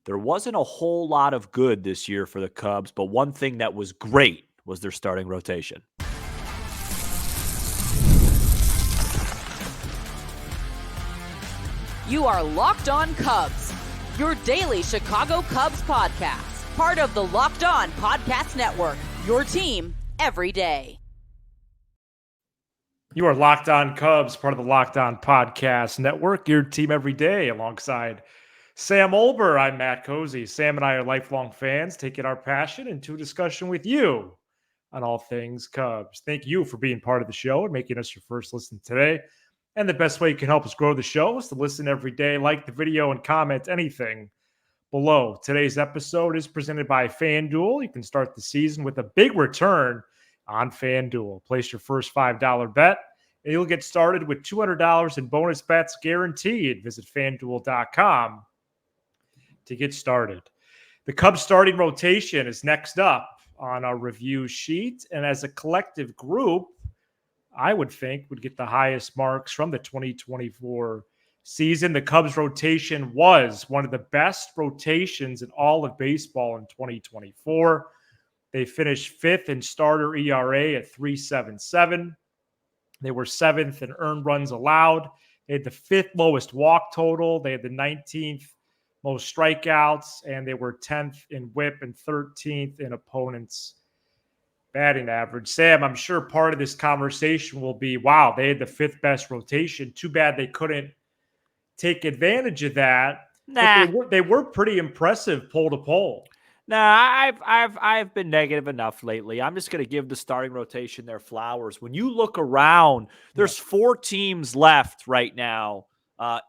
There wasn't a whole lot of good this year for the Cubs, but one thing that was great was their starting rotation. You are Locked On Cubs, your daily Chicago Cubs podcast, part of the Locked On Podcast Network, your team every day. You are Locked On Cubs, part of the Locked On Podcast Network, your team every day, alongside Sam Olber. I'm Matt Cozy. Sam and I are lifelong fans, taking our passion into discussion with you on all things Cubs. Thank you for being part of the show and making us your first listen today. And the best way you can help us grow the show is to listen every day, like the video, and comment anything below. Today's episode is presented by FanDuel. You can start the season with a big return on FanDuel. Place your first $5 bet, and you'll get started with $200 in bonus bets guaranteed. Visit FanDuel.com to get started. The Cubs starting rotation is next up on our review sheet, and as a collective group, I would think would get the highest marks from the 2024 season. The Cubs rotation was one of the best rotations in all of baseball in 2024. They finished fifth in starter ERA at 3.77. They were seventh in earned runs allowed. They had the fifth lowest walk total. They had the 19th most strikeouts, and they were 10th in whip and 13th in opponents' batting average. Sam, I'm sure part of this conversation will be, wow, they had the fifth best rotation. Too bad they couldn't take advantage of that. Nah. But they were pretty impressive pole to pole. Nah, I've been negative enough lately. I'm just going to give the starting rotation their flowers. When you look around, there's 4 teams left right now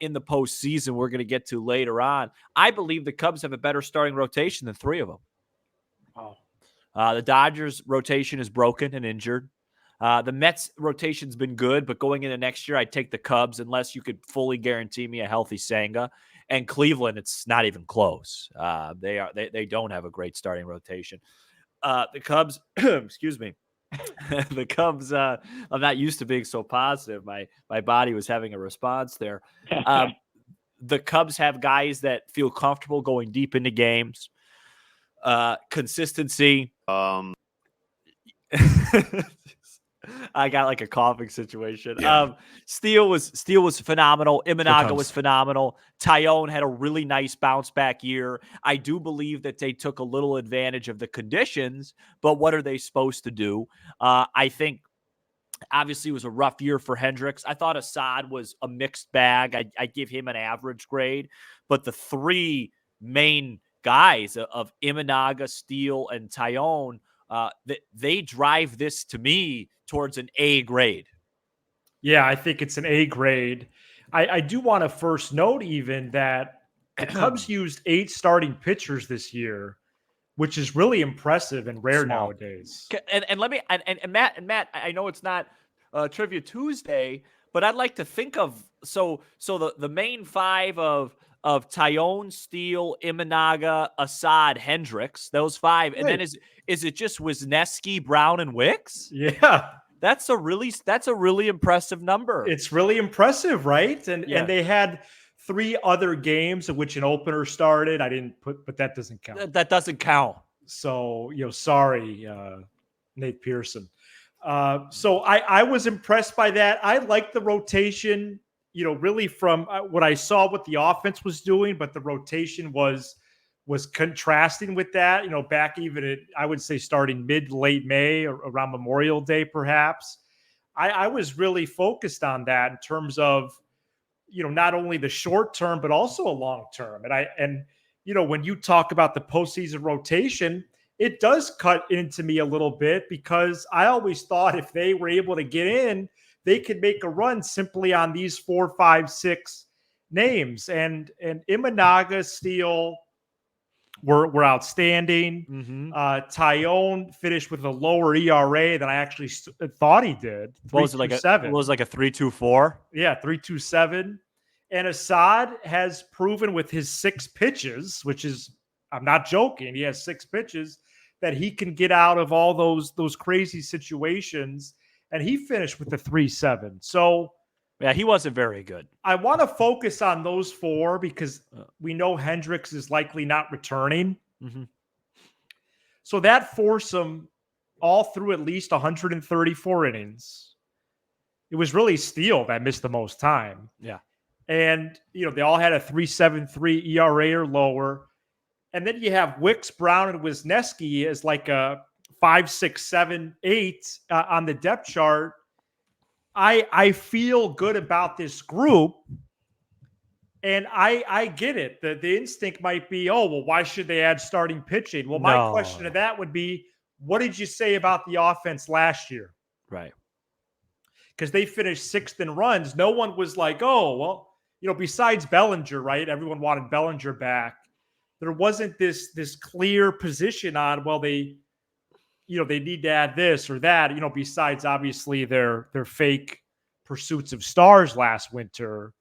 in the postseason we're going to get to later on. I believe the Cubs have a better starting rotation than 3 of them. Wow. The Dodgers rotation is broken and injured. The Mets rotation's been good, but going into next year, I'd take the Cubs unless you could fully guarantee me a healthy Senga. And Cleveland, it's not even close. They don't have a great starting rotation. The Cubs, excuse me, the Cubs. I'm not used to being so positive. My body was having a response there. The Cubs have guys that feel comfortable going deep into games. Consistency. I got like a coughing situation. Yeah. Steele was phenomenal. Imanaga was phenomenal. Tyone had a really nice bounce back year. I do believe that they took a little advantage of the conditions, but what are they supposed to do? I think obviously it was a rough year for Hendricks. I thought Assad was a mixed bag. I give him an average grade, but the 3 main guys of Imanaga, Steele, and Tyone, they drive this to me towards an A grade. Yeah, I think it's an A grade. I do want to first note even that the Cubs used 8 starting pitchers this year, which is really impressive and rare nowadays. And let me and Matt, I know it's not Trivia Tuesday, but I'd like to think of so the main 5 of Tyone, Steele, Imanaga, Assad, Hendricks, those 5. And then is it just Wisniewski, Brown, and Wicks? Yeah. That's a really impressive number. It's really impressive, right? And they had 3 other games of which an opener started. I didn't put, but that doesn't count. That doesn't count. So, sorry, Nate Pearson. So I was impressed by that. I liked the rotation, really from what I saw what the offense was doing, but the rotation was contrasting with that, back even at, I would say, starting late May or around Memorial Day, perhaps. I was really focused on that in terms of, not only the short term, but also a long term. And when you talk about the postseason rotation, it does cut into me a little bit because I always thought if they were able to get in, they could make a run simply on these 4, 5, 6 names. And Imanaga, Steele were outstanding. Mm-hmm. Tyone finished with a lower ERA than I actually thought he did. What was it, like a 3.24? Yeah, 3.27. And Assad has proven with his 6 pitches, which is, I'm not joking, he has 6 pitches, that he can get out of all those crazy situations. And he finished with the 3.7. So Yeah, he wasn't very good. I want to focus on those 4 because we know Hendricks is likely not returning. Mm-hmm. So that foursome all through at least 134 innings. It was really Steele that missed the most time. Yeah. And, they all had a 3.73 ERA or lower. And then you have Wicks, Brown, and Wisniewski as like a 5, 6, 7, 8 on the depth chart. I feel good about this group. And I get it. The instinct might be, oh, well, why should they add starting pitching? Well, my question to that would be, what did you say about the offense last year? Right. Because they finished 6th in runs. No one was like, oh, well, besides Bellinger, right? Everyone wanted Bellinger back. There wasn't this clear position on, well, they need to add this or that, besides obviously their fake pursuits of stars last winter.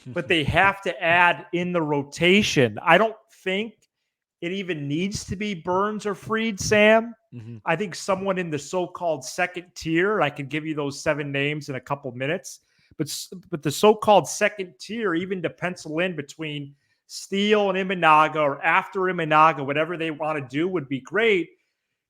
But they have to add in the rotation. I don't think it even needs to be Burns or Fried, Sam. Mm-hmm. I think someone in the so-called second tier, I can give you those 7 names in a couple minutes, but the so-called second tier, even to pencil in between Steele and Imanaga or after Imanaga, whatever they want to do would be great.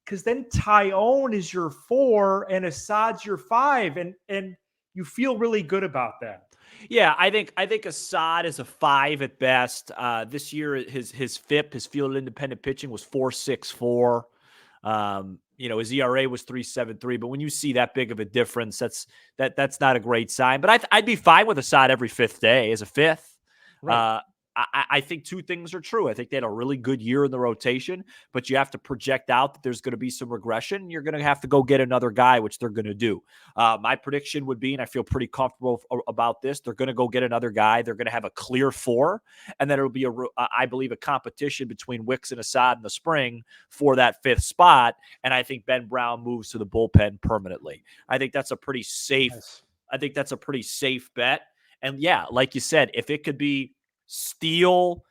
Because then Tyone is your 4 and Assad's your 5, and you feel really good about that. Yeah, I think Assad is a 5 at best. This year, his FIP, his field independent pitching, was 4.64. His ERA was 3.73. But when you see that big of a difference, that's not a great sign. But I'd be fine with Assad every 5th day as a 5th. Right. I think 2 things are true. I think they had a really good year in the rotation, but you have to project out that there's going to be some regression. You're going to have to go get another guy, which they're going to do. My prediction would be, and I feel pretty comfortable about this, they're going to go get another guy. They're going to have a clear 4, and then it'll be, I believe, a competition between Wicks and Assad in the spring for that 5th spot, and I think Ben Brown moves to the bullpen permanently. I think that's a pretty safe. Nice. I think that's a pretty safe bet. And yeah, like you said, if it could be Steele,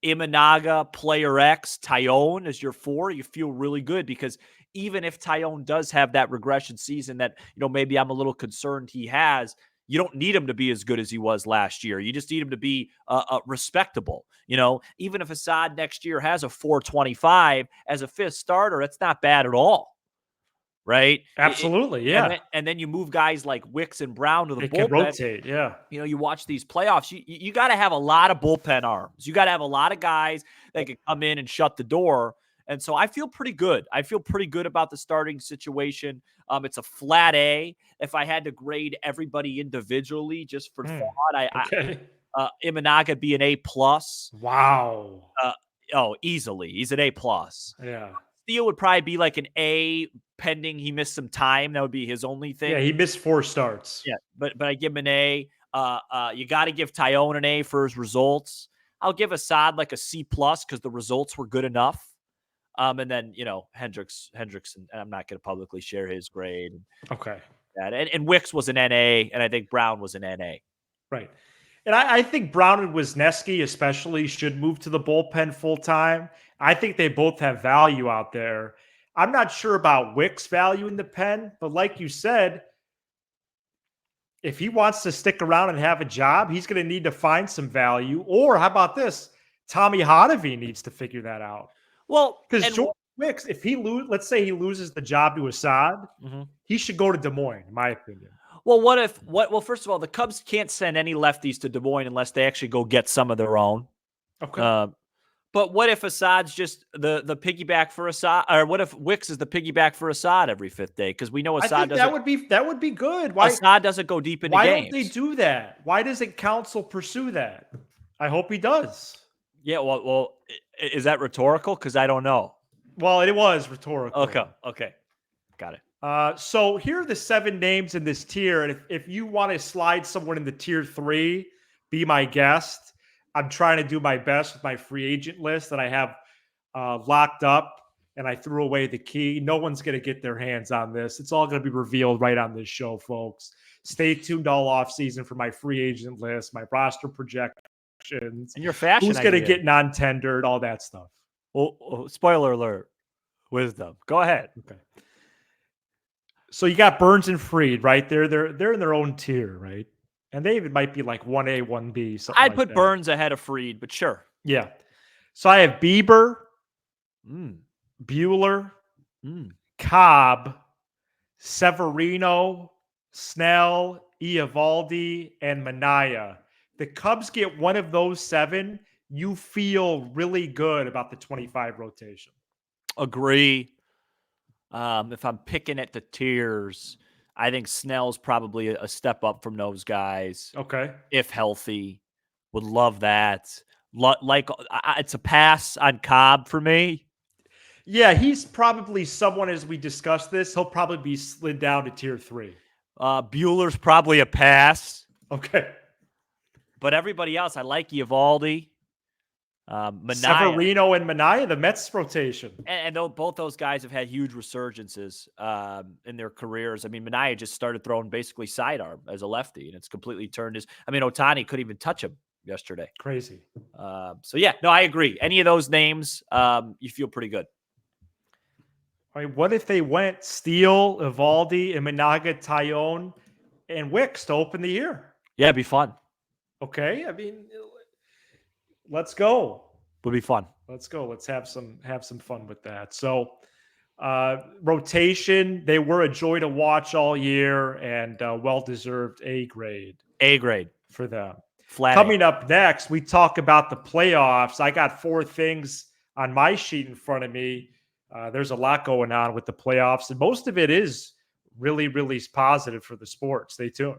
Imanaga, Player X, Tyone as your 4, you feel really good, because even if Tyone does have that regression season that, maybe I'm a little concerned he has, you don't need him to be as good as he was last year. You just need him to be respectable. Even if Assad next year has a 4.25 as a 5th starter, it's not bad at all. Right? Absolutely, yeah. And then you move guys like Wicks and Brown to the bullpen. Can rotate, yeah. You watch these playoffs, you got to have a lot of bullpen arms. You got to have a lot of guys that can come in and shut the door. And so I feel pretty good. I feel pretty good about the starting situation. It's a flat A. If I had to grade everybody individually just for thought, Imanaga be an A+. Wow. Easily. He's an A+. Yeah. Steele would probably be like an A, pending he missed some time. That would be his only thing. Yeah, he missed 4 starts. Yeah, but I give him an A. You got to give Tyone an A for his results. I'll give Assad like a C+ because the results were good enough. And then Hendricks, and I'm not going to publicly share his grade. Okay. And Wicks was an NA, and I think Brown was an NA. Right. And I think Brown and Wisniewski especially should move to the bullpen full time. I think they both have value out there. I'm not sure about Wicks' value in the pen, but like you said, if he wants to stick around and have a job, he's going to need to find some value. Or how about this? Tommy Hotovy needs to figure that out. Well, because George Wicks, if let's say he loses the job to Assad, he should go to Des Moines, in my opinion. Well, well, first of all, the Cubs can't send any lefties to Des Moines unless they actually go get some of their own. Okay. But what if Assad's just the piggyback for Assad, or what if Wicks is the piggyback for Assad every 5th day? Because we know Assad doesn't. That would be good. Why Assad doesn't go deep into games? Why don't they do that? Why doesn't counsel pursue that? I hope he does. Yeah. Well, is that rhetorical? Because I don't know. Well, it was rhetorical. Okay, got it. So here are the 7 names in this tier, and if you want to slide someone into tier 3, be my guest. I'm trying to do my best with my free agent list that I have locked up, and I threw away the key. No one's going to get their hands on this. It's all going to be revealed right on this show, folks. Stay tuned all offseason for my free agent list, my roster projections, and your fashion. Who's going to get non-tendered, all that stuff. Oh, spoiler alert. Wisdom. Go ahead. Okay. So you got Burns and Fried, right? They're in their own tier, right? And they even might be like 1A, 1B, something I'd like put that. Burns ahead of Fried, but sure. Yeah. So I have Bieber, Mm. Bueller, Mm. Cobb, Severino, Snell, Eovaldi, and Manaea. The Cubs get one of those 7, you feel really good about the 25 rotation. Agree. If I'm picking at the tiers, I think Snell's probably a step up from those guys. Okay. If healthy. Would love that. It's a pass on Cobb for me. Yeah, he's probably someone, as we discussed this, he'll probably be slid down to tier 3. Bueller's probably a pass. Okay. But everybody else, I like Eovaldi. Manaea. Severino and Manaea, the Mets rotation. And both those guys have had huge resurgences in their careers. I mean, Manaea just started throwing basically sidearm as a lefty, and it's completely turned his. I mean, Ohtani couldn't even touch him yesterday. Crazy. So yeah, no, I agree. Any of those names, you feel pretty good. I mean, what if they went Steele, Eovaldi, Imanaga, Taillon, and Wicks to open the year? Yeah, it'd be fun. Okay, I mean, let's go. Would be fun. Let's go. Let's have some fun with that. So, rotation, they were a joy to watch all year, and well-deserved A grade. A grade for them. Flat Coming A. up next, we talk about the playoffs. I got 4 things on my sheet in front of me. There's a lot going on with the playoffs, and most of it is really, really positive for the sport. Stay tuned.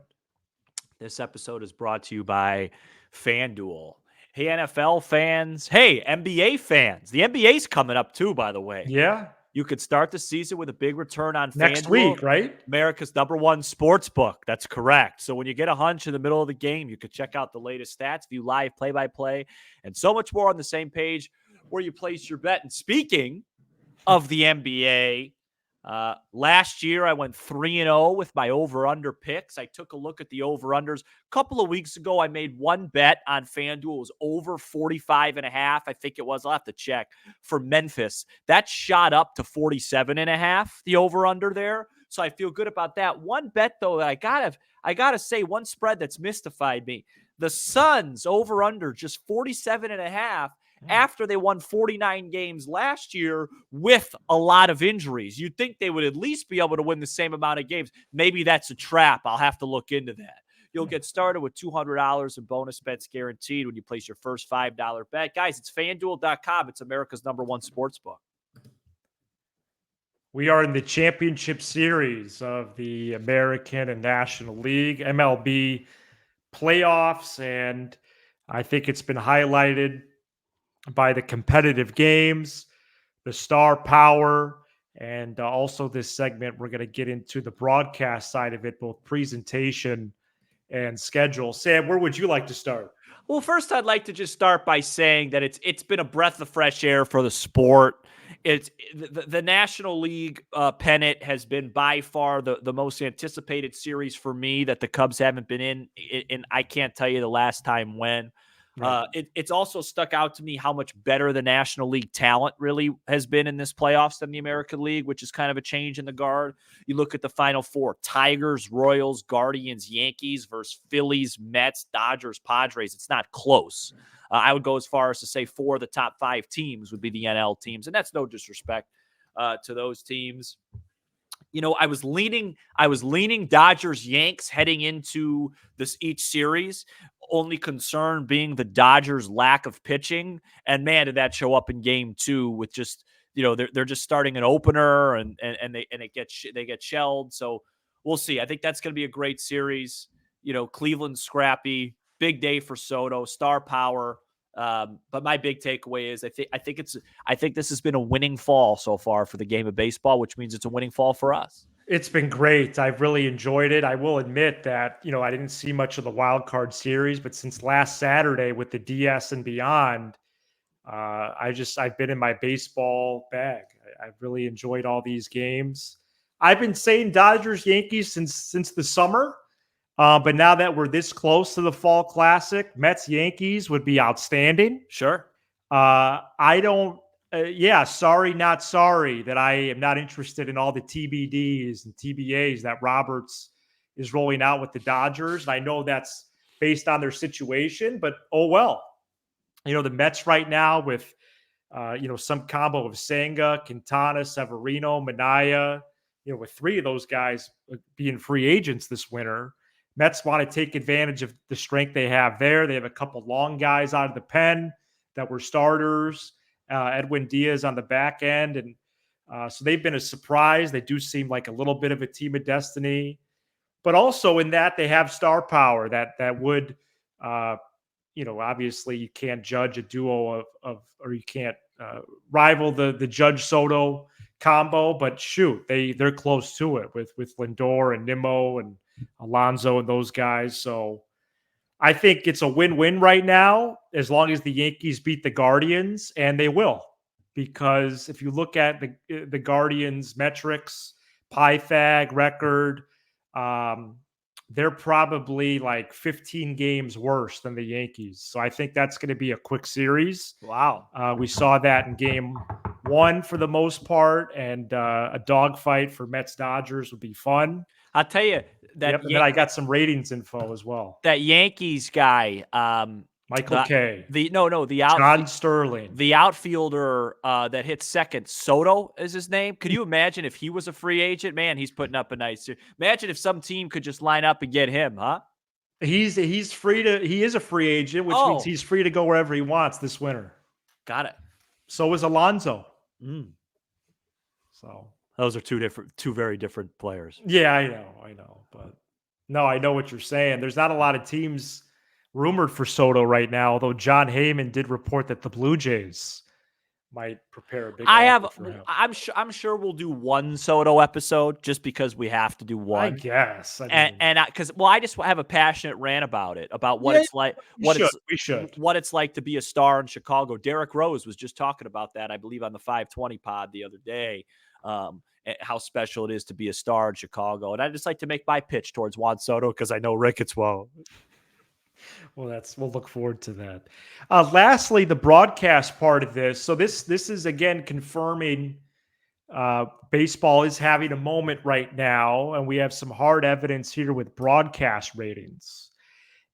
This episode is brought to you by FanDuel. Hey, NFL fans. Hey, NBA fans. The NBA's coming up too, by the way. Yeah. You could start the season with a big return on next FanDuel, week, right? America's #1 sports book. That's correct. So when you get a hunch in the middle of the game, you could check out the latest stats, view live play-by-play, and so much more on the same page where you place your bet. And speaking of the NBA, last year I went 3-0 with my over-under picks. I took a look at the over-unders. A couple of weeks ago, I made one bet on FanDuel. It was over 45.5. I think it was. I'll have to check for Memphis. That shot up to 47.5, the over-under there. So I feel good about that. One bet, though, that I gotta say, one spread that's mystified me. The Suns over-under just 47.5. After they won 49 games last year with a lot of injuries. You'd think they would at least be able to win the same amount of games. Maybe that's a trap. I'll have to look into that. You'll get started with $200 in bonus bets guaranteed when you place your first $5 bet. Guys, it's FanDuel.com. It's America's #1 sportsbook. We are in the championship series of the American and National League, MLB playoffs, and I think it's been highlighted by the competitive games, the star power, and also this segment, we're going to get into the broadcast side of it, both presentation and schedule. Sam, where would you like to start? Well, first, I'd like to just start by saying that it's been a breath of fresh air for the sport. It's the National League pennant has been by far the most anticipated series for me that the Cubs haven't been in I can't tell you the last time when. Right. It's also stuck out to me how much better the National League talent really has been in this playoffs than the American League, which is kind of a change in the guard. You look at the Final Four: Tigers, Royals, Guardians, Yankees versus Phillies, Mets, Dodgers, Padres. It's not close. I would go as far as to say 4 of the top 5 teams would be the NL teams, and that's no disrespect to those teams. You know, I was leaning Dodgers, Yanks heading into each series. Only concern being the Dodgers' lack of pitching, and man, did that show up in Game 2 with just they're just starting an opener and they get shelled. So we'll see. I think that's going to be a great series. Cleveland's scrappy, big day for Soto, star power. But my big takeaway is I think this has been a winning fall so far for the game of baseball, which means it's a winning fall for us. It's been great. I've really enjoyed it. I will admit that, I didn't see much of the wild card series, but since last Saturday with the DS and beyond, I've been in my baseball bag. I've really enjoyed all these games. I've been saying Dodgers, Yankees since the summer. But now that we're this close to the Fall Classic, Mets, Yankees would be outstanding. Sure. Sorry, not sorry that I am not interested in all the TBDs and TBAs that Roberts is rolling out with the Dodgers. And I know that's based on their situation, but oh well. The Mets right now with some combo of Senga, Quintana, Severino, Minaya, with three of those guys being free agents this winter. Mets want to take advantage of the strength they have there. They have a couple long guys out of the pen that were starters. Edwin Diaz on the back end. And so they've been a surprise. They do seem like a little bit of a team of destiny. But also in that, they have star power that would, obviously you can't judge a duo or you can't rival the Judge Soto combo. But shoot, they're close to it with Lindor and Nimmo and Alonso and those guys. So I think it's a win-win right now, as long as the Yankees beat the Guardians, and they will. Because if you look at the Guardians' metrics, PyFag record, they're probably like 15 games worse than the Yankees. So I think that's going to be a quick series. Wow. We saw that in game one for the most part, and a dogfight for Mets-Dodgers would be fun. I'll tell you that. Yep, and then I got some ratings info as well. That Yankees guy, Michael K. John Sterling, the outfielder that hit second. Soto is his name. Could you imagine if he was a free agent? Man, he's putting up a nice. Imagine if some team could just line up and get him, huh? He's free to. He is a free agent, which means he's free to go wherever he wants this winter. Got it. So is Alonso. So those are two very different players. Yeah, I know. But no, I know what you're saying. There's not a lot of teams rumored for Soto right now, although John Heyman did report that the Blue Jays might prepare a big offer for him. I'm sure we'll do one Soto episode just because we have to do one. I guess. I just have a passionate rant about it, about what it's like. What it's like to be a star in Chicago. Derek Rose was just talking about that, I believe, on the 520 pod the other day. How special it is to be a star in Chicago. And I just like to make my pitch towards Juan Soto because I know Rick as well. Well, we'll look forward to that. Lastly, the broadcast part of this. So this is again confirming baseball is having a moment right now, and we have some hard evidence here with broadcast ratings.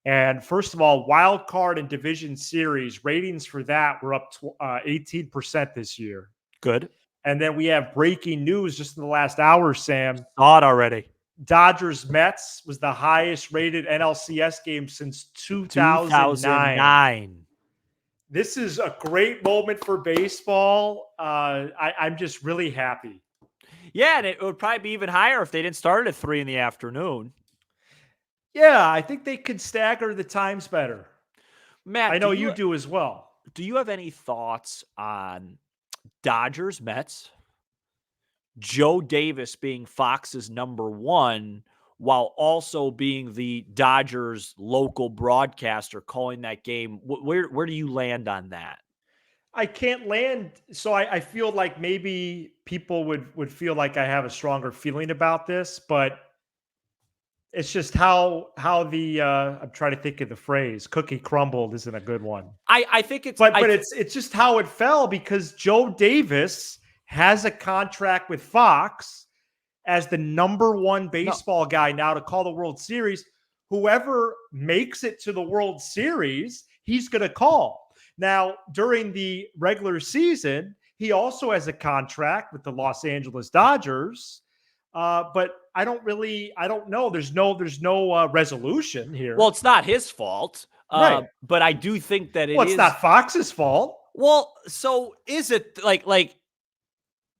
And first of all, wild card and division series ratings for that were up 18% this year. Good. And then we have breaking news just in the last hour, Sam. Saw it already. Dodgers Mets was the highest rated NLCS game since 2009. This is a great moment for baseball. I'm just really happy. Yeah, and it would probably be even higher if they didn't start at 3 p.m. Yeah, I think they could stagger the times better. Matt, I know you do as well. Do you have any thoughts on Dodgers Mets? Joe Davis being Fox's number one, while also being the Dodgers local broadcaster calling that game. Where do you land on that? I can't land. So I feel like maybe people would feel like I have a stronger feeling about this, but it's just how the I'm trying to think of the phrase, cookie crumbled isn't a good one. I think it's it's just how it fell, because Joe Davis has a contract with Fox as the number one baseball guy now to call the World Series. Whoever makes it to the World Series, he's going to call. Now, during the regular season, he also has a contract with the Los Angeles Dodgers. But I don't know. There's no resolution here. Well, it's not his fault. Right. But I do think that it's not Fox's fault. Well, so is it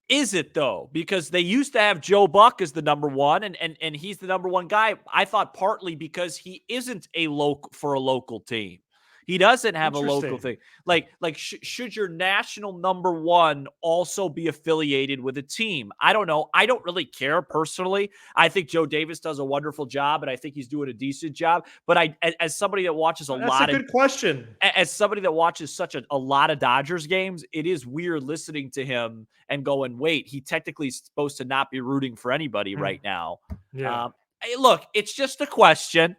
is it though? Because they used to have Joe Buck as the number one, and he's the number one guy. I thought partly because he isn't a local team. He doesn't have a local thing. Should your national number one also be affiliated with a team? I don't know. I don't really care personally. I think Joe Davis does a wonderful job, and I think he's doing a decent job. But as somebody that watches that's a good question. As somebody that watches such a lot of Dodgers games, it is weird listening to him and going, wait, he technically is supposed to not be rooting for anybody right now. Yeah. Look, it's just a question.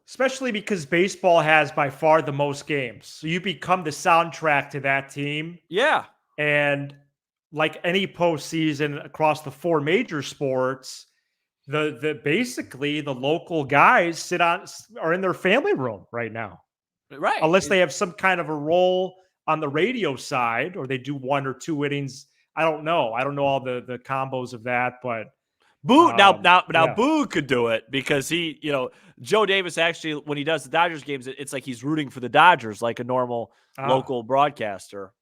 Especially because baseball has by far the most games. So you become the soundtrack to that team. Yeah. And like any postseason across the four major sports, the basically the local guys are in their family room right now, Right. unless they have some kind of a role on the radio side or they do 1 or 2 innings. I don't know. I don't know all the combos of that, but Boo now yeah. Boo could do it because he, Joe Davis actually when he does the Dodgers games, it's like he's rooting for the Dodgers like a normal local broadcaster.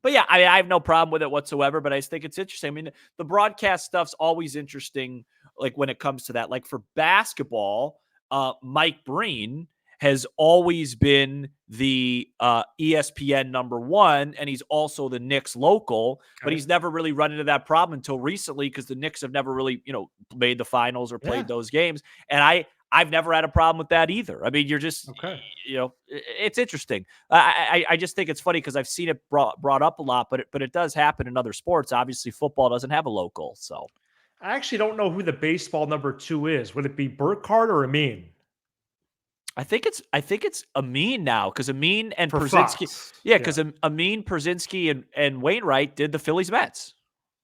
But yeah, I have no problem with it whatsoever, but I just think it's interesting. I mean, the broadcast stuff's always interesting, like when it comes to that. Like for basketball, Mike Breen has always been the ESPN #1, and he's also the Knicks local, but he's never really run into that problem until recently because the Knicks have never really, made the finals or played those games. And I've never had a problem with that either. I mean, you're just, it's interesting. I just think it's funny because I've seen it brought up a lot, but it does happen in other sports. Obviously, football doesn't have a local, so. I actually don't know who the baseball #2 is. Would it be Burkhardt or Amin? I think it's Amin now because Amin and For Przinsky. Fox. Yeah, because Amin, Przinsky, and Wainwright did the Phillies Mets.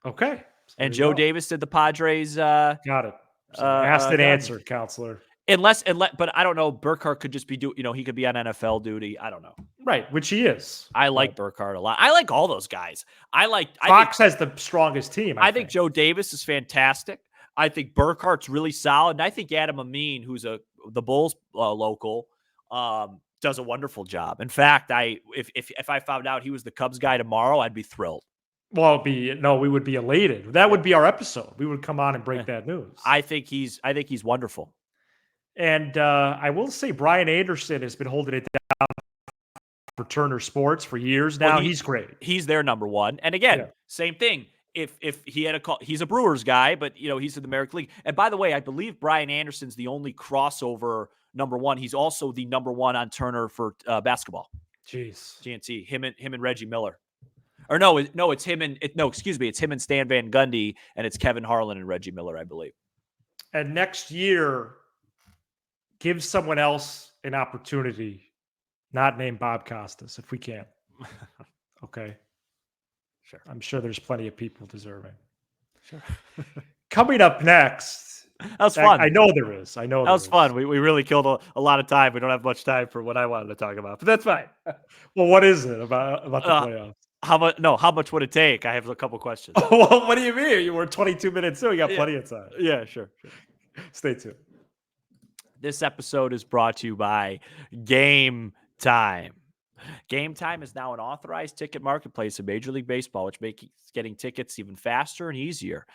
Okay. So And Joe Davis did the Padres. Got it. So asked and answered, counselor. But I don't know. Burkhardt could just be he could be on NFL duty. I don't know. Right, which he is. I like Burkhardt a lot. I like all those guys. Fox has the strongest team. I think Joe Davis is fantastic. I think Burkhardt's really solid, and I think Adam Amin, who's the Bulls local, does a wonderful job. In fact, if I found out he was the Cubs guy tomorrow, I'd be thrilled. Well, we would be elated. That would be our episode. We would come on and break that news. I think he's wonderful. And I will say Brian Anderson has been holding it down for Turner Sports for years now. He's great. He's their #1. And again, same thing. If he had a call, he's a Brewers guy, but he's in the American League. And by the way, I believe Brian Anderson's the only crossover #1. He's also the #1 on Turner for basketball. Jeez, GNC, him and Reggie Miller. Or no, it's him and it's him and Stan Van Gundy, and it's Kevin Harlan and Reggie Miller, I believe. And next year, give someone else an opportunity, not named Bob Costas, if we can. Okay. Sure. I'm sure there's plenty of people deserving. Sure. Coming up next. That was fun. I know there is. That was fun. We really killed a lot of time. We don't have much time for what I wanted to talk about, but that's fine. Well, what is it about the playoffs? How much would it take? I have a couple questions. Well, what do you mean? You were 22 minutes in. We got plenty of time. Yeah, sure. Stay tuned. This episode is brought to you by Game Time. Game Time is now an authorized ticket marketplace in Major League Baseball, which makes getting tickets even faster and easier.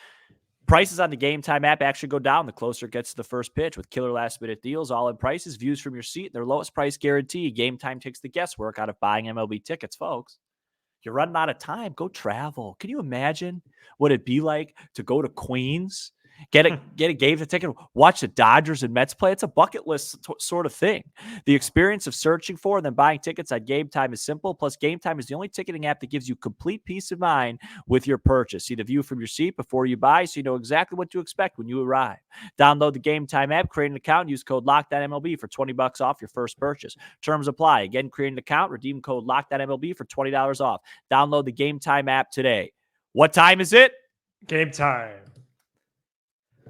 Prices on the Game Time app actually go down the closer it gets to the first pitch with killer last-minute deals, all-in prices, views from your seat, and their lowest price guarantee. Game Time takes the guesswork out of buying MLB tickets, folks. You're running out of time. Go travel. Can you imagine what it'd be like to go to Queens, get a game ticket, watch the Dodgers and Mets play? It's a bucket list sort of thing. The experience of searching for and then buying tickets on Game Time is simple. Plus, Game Time is the only ticketing app that gives you complete peace of mind with your purchase. See the view from your seat before you buy, so you know exactly what to expect when you arrive. Download the Game Time app, create an account, use code LOCKEDONMLB for $20 off your first purchase. Terms apply. Again, create an account, redeem code LOCKEDONMLB for $20 off. Download the Game Time app today. What time is it? Game Time.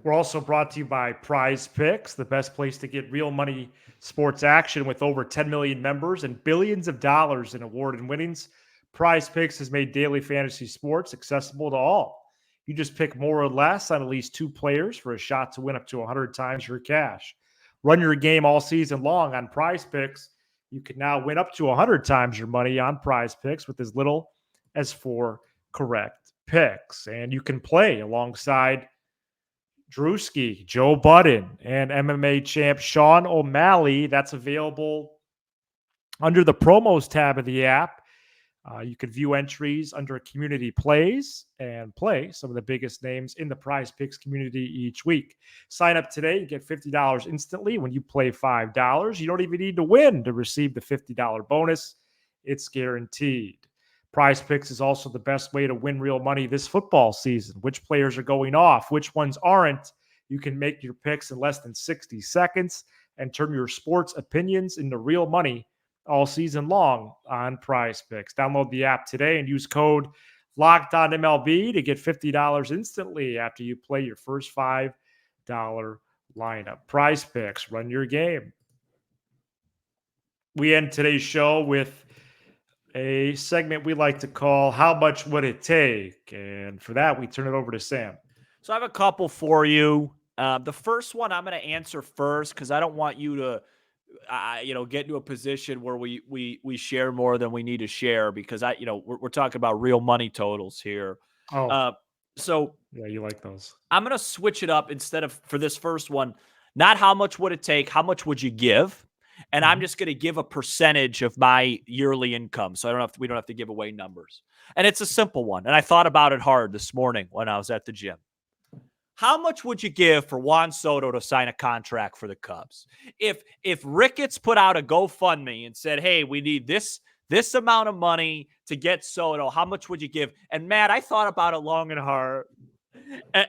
We're also brought to you by Prize Picks, the best place to get real money sports action with over 10 million members and billions of dollars in award and winnings. Prize Picks has made daily fantasy sports accessible to all. You just pick more or less on at least 2 players for a shot to win up to 100 times your cash. Run your game all season long on Prize Picks. You can now win up to 100 times your money on Prize Picks with as little as 4 correct picks. And you can play alongside Drewski, Joe Budden, and MMA champ Sean O'Malley. That's available under the promos tab of the app. You can view entries under community plays and play some of the biggest names in the Prize Picks community each week. Sign up today and get $50 instantly when you play $5. You don't even need to win to receive the $50 bonus. It's guaranteed. Prize Picks is also the best way to win real money this football season. Which players are going off, which ones aren't. You can make your picks in less than 60 seconds and turn your sports opinions into real money all season long on Prize Picks. Download the app today and use code LOCKEDONMLB to get $50 instantly after you play your first 5 lineup. Prize Picks, run your game. We end today's show with a segment we like to call How Much Would It Take? And for that, we turn it over to Sam. So I have a couple for you. The first one I'm going to answer first because I don't want you to, get into a position where we share more than we need to share because we're talking about real money totals here. So yeah, you like those. I'm going to switch it up instead of for this first one, not how much would it take, how much would you give? And I'm just going to give a percentage of my yearly income. So we don't have to give away numbers. And it's a simple one. And I thought about it hard this morning when I was at the gym. How much would you give for Juan Soto to sign a contract for the Cubs? If Ricketts put out a GoFundMe and said, hey, we need this amount of money to get Soto, how much would you give? And Matt, I thought about it long and hard.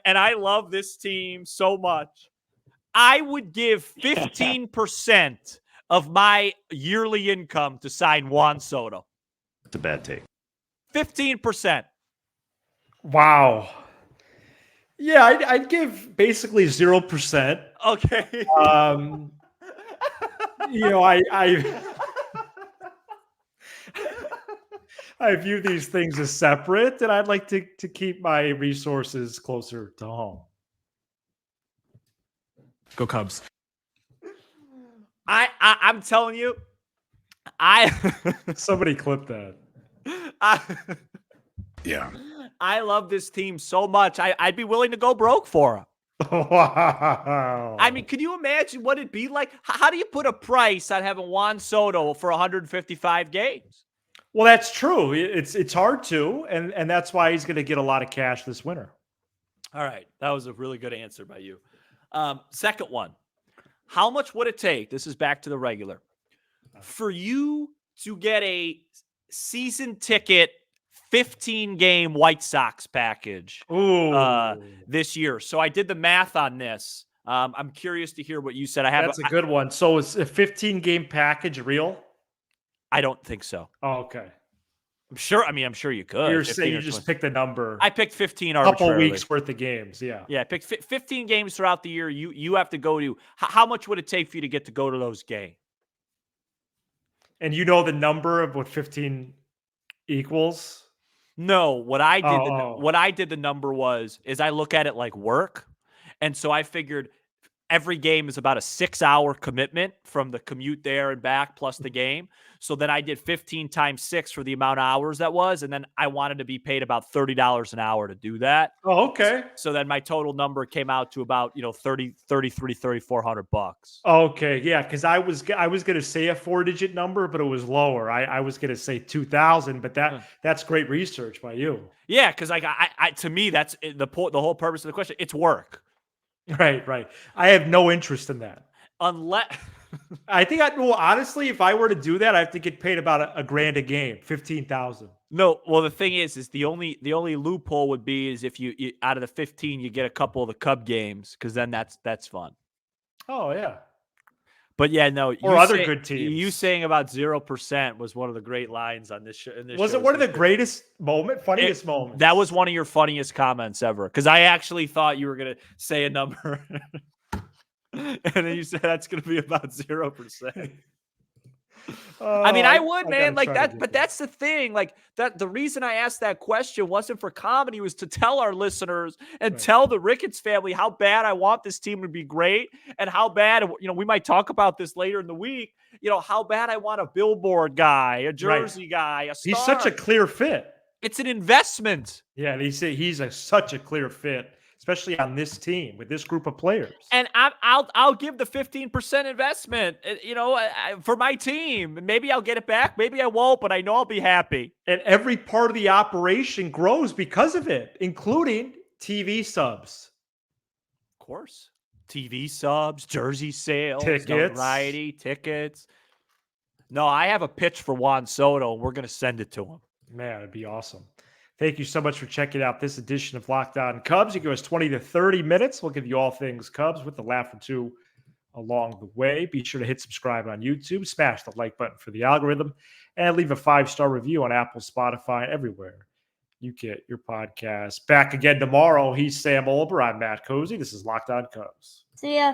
And I love this team so much. I would give 15% of my yearly income to sign Juan Soto. It's a bad take. 15%. Wow. Yeah, I'd give basically 0%. Okay. I view these things as separate, and I'd like to keep my resources closer to home. Go Cubs. I'm telling you, somebody clip that. Yeah. I love this team so much. I'd be willing to go broke for them. Wow. I mean, can you imagine what it'd be like? How do you put a price on having Juan Soto for 155 games? Well, that's true. It's hard to, and that's why he's going to get a lot of cash this winter. All right. That was a really good answer by you. Second one. How much would it take? This is back to the regular. For you to get a season ticket 15-game White Sox package this year. So I did the math on this. I'm curious to hear what you said. That's a good one. So is a 15-game package real? I don't think so. Oh, okay. I'm sure you could. You're saying you just picked a number. I picked 15 arbitrarily. A couple weeks worth of games, yeah. Yeah, I picked 15 games throughout the year. You have to go to – how much would it take for you to get to go to those games? And you know the number of what 15 equals? No, what I did the number is I look at it like work. And so I figured every game is about a 6-hour commitment from the commute there and back plus the game. So then I did 15 times 6 for the amount of hours that was. And then I wanted to be paid about $30 an hour to do that. Oh, okay. So then my total number came out to about, $3,400. Okay. Yeah. Cause I was going to say a 4-digit number, but it was lower. I was going to say 2,000, but that's great research by you. Yeah. Cause to me, that's the whole purpose of the question. It's work. Right. I have no interest in that. Unless I think honestly, if I were to do that, I have to get paid about $1,000 a game, 15,000. No, well, the thing is the only loophole would be is if you out of the 15, you get a couple of the Cub games because then that's fun. Oh yeah. But yeah, no. Or other good teams. You saying about 0% was one of the great lines on this show. Was it one of the greatest funniest moments? That was one of your funniest comments ever because I actually thought you were going to say a number. And then you said that's going to be about 0%. I mean, I would, man, like that. But that's the thing. Like that, the reason I asked that question wasn't for comedy, was to tell our listeners and tell the Ricketts family how bad I want this team to be great and how bad, we might talk about this later in the week, how bad I want a billboard guy, a jersey guy, a star. He's such a clear fit. It's an investment. Yeah. And he's such a clear fit, especially on this team with this group of players. And I'll give the 15% investment, for my team. Maybe I'll get it back. Maybe I won't, but I know I'll be happy. And every part of the operation grows because of it, including TV subs. Of course. TV subs, jersey sales, tickets. Notoriety, tickets. No, I have a pitch for Juan Soto, and we're going to send it to him. Man, it'd be awesome. Thank you so much for checking out this edition of Locked On Cubs. You give us 20 to 30 minutes. We'll give you all things Cubs with a laugh or two along the way. Be sure to hit subscribe on YouTube, smash the like button for the algorithm, and leave a 5-star review on Apple, Spotify, everywhere you get your podcast. Back again tomorrow. He's Sam Olber. I'm Matt Cozy. This is Locked On Cubs. See ya.